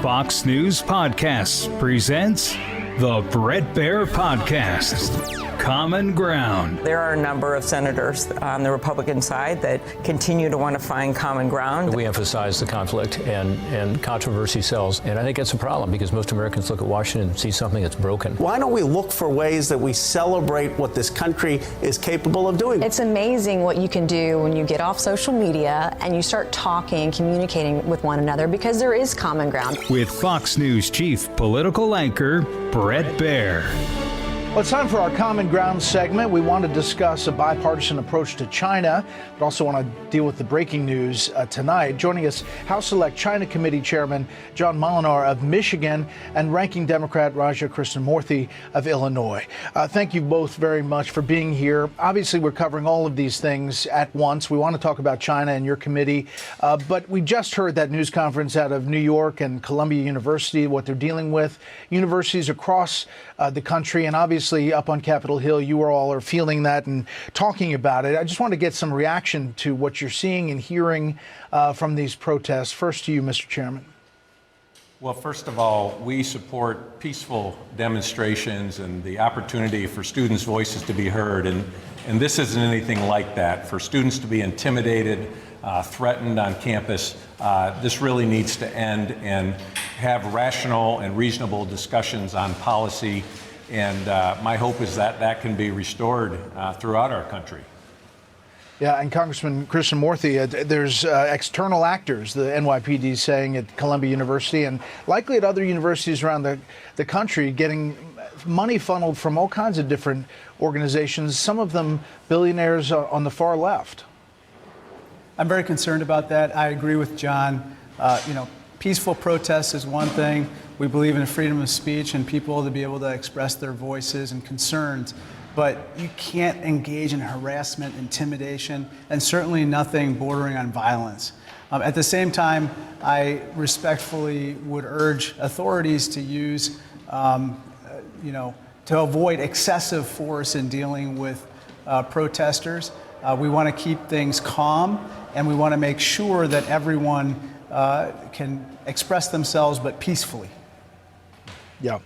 Fox News Podcasts presents the Bret Baier Podcast, Common Ground. There are a number of senators on the Republican side that continue to want to find common ground. We emphasize the conflict and controversy sells, and I think that's a problem because most Americans look at Washington and see something that's broken. Why don't we look for ways that we celebrate what this country is capable of doing? It's amazing what you can do when you get off social media and you start talking and communicating with one another because there is common ground. With Fox News chief political anchor Bret Baier. Well, it's time for our Common Ground segment. We want to discuss a bipartisan approach to China, but also want to deal with the breaking news tonight. Joining us, House Select China Committee Chairman John Moolenaar of Michigan and Ranking Democrat Raja Krishnamoorthi of Illinois. Thank you both very much for being here. Obviously, we're covering all of these things at once. We want to talk about China and your committee, but we just heard that news conference out of New York and Columbia University, what they're dealing with. Universities across the country, and obviously up on Capitol Hill, you all are feeling that and talking about it. I just want to get some reaction to what you're seeing and hearing from these protests. First to you, Mr. Chairman. Well, first of all, we support peaceful demonstrations and the opportunity for students' voices to be heard. And this isn't anything like that. For students to be intimidated, threatened on campus, this really needs to end and have rational and reasonable discussions on policy. And my hope is that that can be restored throughout our country. Yeah, and Congressman Krishnamoorthi, there's external actors, the NYPD saying at Columbia University and likely at other universities around the country, getting money funneled from all kinds of different organizations, some of them billionaires on the far left. I'm very concerned about that. I agree with John. Peaceful protest is one thing. We believe in freedom of speech and people to be able to express their voices and concerns. But you can't engage in harassment, intimidation, and certainly nothing bordering on violence. At the same time, I respectfully would urge authorities to use, to avoid excessive force in dealing with protesters. We want to keep things calm, and we want to make sure that everyone can express themselves, but peacefully. Yeah.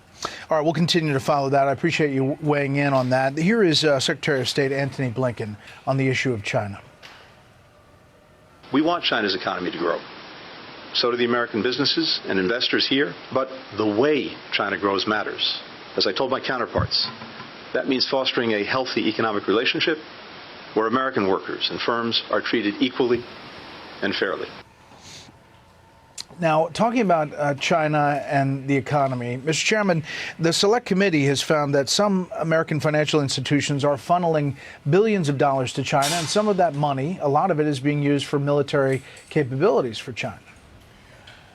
All right, we'll continue to follow that. I appreciate you weighing in on that. Here is Secretary of State Antony Blinken on the issue of China. We want China's economy to grow. So do the American businesses and investors here. But the way China grows matters. As I told my counterparts, that means fostering a healthy economic relationship where American workers and firms are treated equally and fairly. Now, talking about China and the economy, Mr. Chairman, the Select Committee has found that some American financial institutions are funneling billions of dollars to China, and some of that money, a lot of it, is being used for military capabilities for China.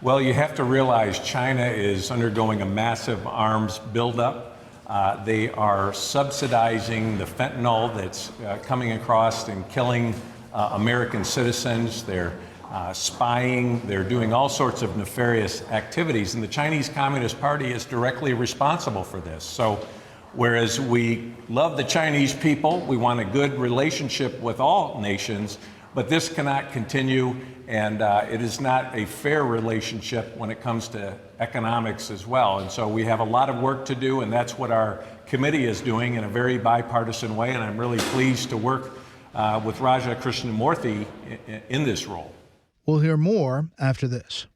Well, you have to realize China is undergoing a massive arms buildup. They are subsidizing the fentanyl that's coming across and killing American citizens. They're spying, they're doing all sorts of nefarious activities, and the Chinese Communist Party is directly responsible for this. So whereas we love the Chinese people, we want a good relationship with all nations, but this cannot continue, and it is not a fair relationship when it comes to economics as well. And so we have a lot of work to do, and that's what our committee is doing in a very bipartisan way, and I'm really pleased to work with Raja Krishnamoorthi in this role. We'll hear more after this.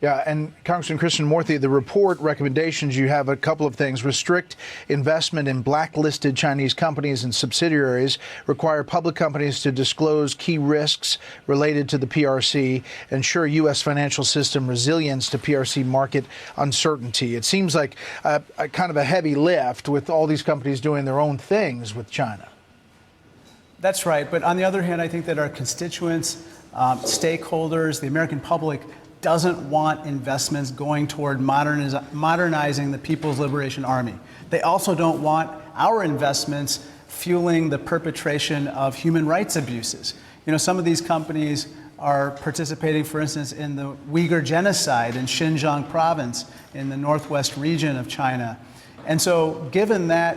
Yeah, and Congressman Krishnamoorthi, the report recommendations, you have a couple of things. Restrict investment in blacklisted Chinese companies and subsidiaries, require public companies to disclose key risks related to the PRC, ensure U.S. financial system resilience to PRC market uncertainty. It seems like a kind of a heavy lift with all these companies doing their own things with China. That's right. But on the other hand, I think that our constituents, stakeholders, the American public doesn't want investments going toward modernizing the People's Liberation Army. They also don't want our investments fueling the perpetration of human rights abuses. Some of these companies are participating, for instance, in the Uyghur genocide in Xinjiang province in the northwest region of China. And so given that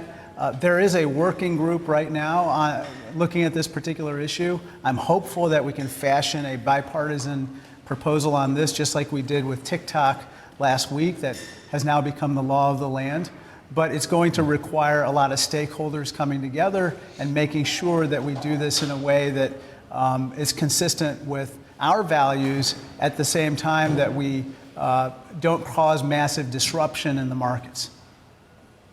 there is a working group right now looking at this particular issue, I'm hopeful that we can fashion a bipartisan proposal on this, just like we did with TikTok last week that has now become the law of the land. But it's going to require a lot of stakeholders coming together and making sure that we do this in a way that is consistent with our values at the same time that we don't cause massive disruption in the markets.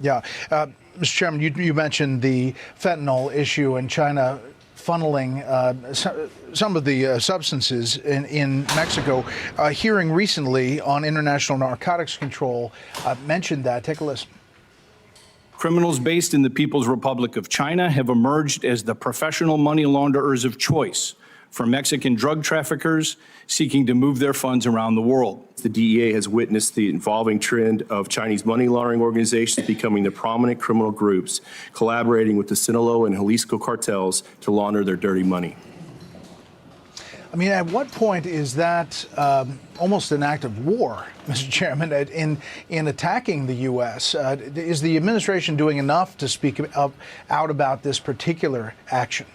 Yeah. Mr. Chairman, you mentioned the fentanyl issue and China funneling some of the substances in Mexico. A hearing recently on international narcotics control mentioned that. Take a listen. Criminals based in the People's Republic of China have emerged as the professional money launderers of choice for Mexican drug traffickers seeking to move their funds around the world. The DEA has witnessed the evolving trend of Chinese money laundering organizations becoming the prominent criminal groups, collaborating with the Sinaloa and Jalisco cartels to launder their dirty money. I mean, at what point is that almost an act of war, Mr. Chairman, in attacking the U.S.? Is the administration doing enough to speak out about this particular action?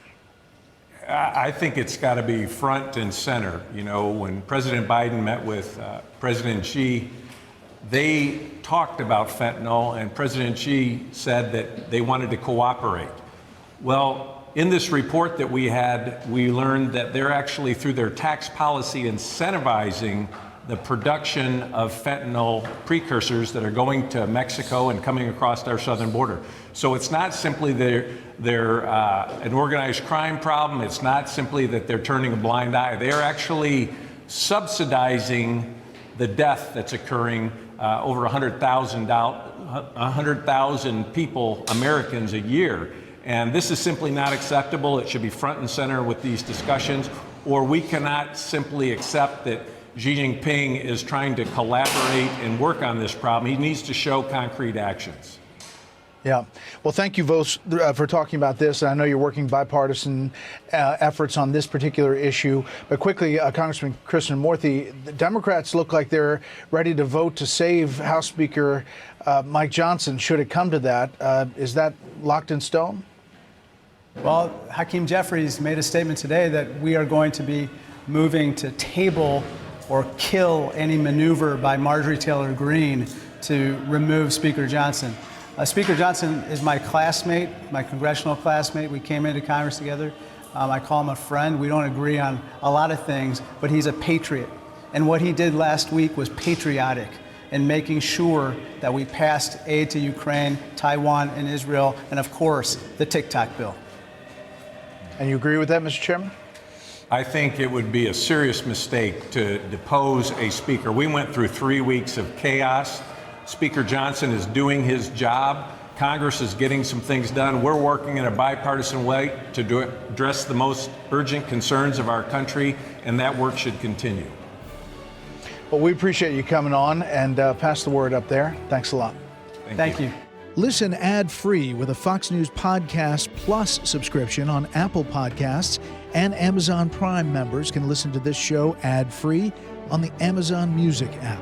I think it's got to be front and center. You know, when President Biden met with President Xi, they talked about fentanyl, and President Xi said that they wanted to cooperate. Well, in this report that we had, we learned that they're actually, through their tax policy, incentivizing the production of fentanyl precursors that are going to Mexico and coming across our southern border. So it's not simply they're an organized crime problem. It's not simply that they're turning a blind eye. They're actually subsidizing the death that's occurring over 100,000 people, Americans, a year. And this is simply not acceptable. It should be front and center with these discussions, or we cannot simply accept that Xi Jinping is trying to collaborate and work on this problem. He needs to show concrete actions. Yeah. Well, thank you both for talking about this. I know you're working bipartisan efforts on this particular issue. But quickly, Congressman Krishnamoorthi, the Democrats look like they're ready to vote to save House Speaker Mike Johnson, should it come to that. Is that locked in stone? Well, Hakeem Jeffries made a statement today that we are going to be moving to table or kill any maneuver by Marjorie Taylor Greene to remove Speaker Johnson. Speaker Johnson is my classmate, my congressional classmate. We came into Congress together. I call him a friend. We don't agree on a lot of things, but he's a patriot. And what he did last week was patriotic in making sure that we passed aid to Ukraine, Taiwan, and Israel, and of course, the TikTok bill. And you agree with that, Mr. Chairman? I think it would be a serious mistake to depose a speaker. We went through 3 weeks of chaos. Speaker Johnson is doing his job. Congress is getting some things done. We're working in a bipartisan way to address the most urgent concerns of our country, and that work should continue. Well, we appreciate you coming on, and pass the word up there. Thanks a lot. Thank you. Listen ad-free with a Fox News Podcast Plus subscription on Apple Podcasts, and Amazon Prime members can listen to this show ad-free on the Amazon Music app.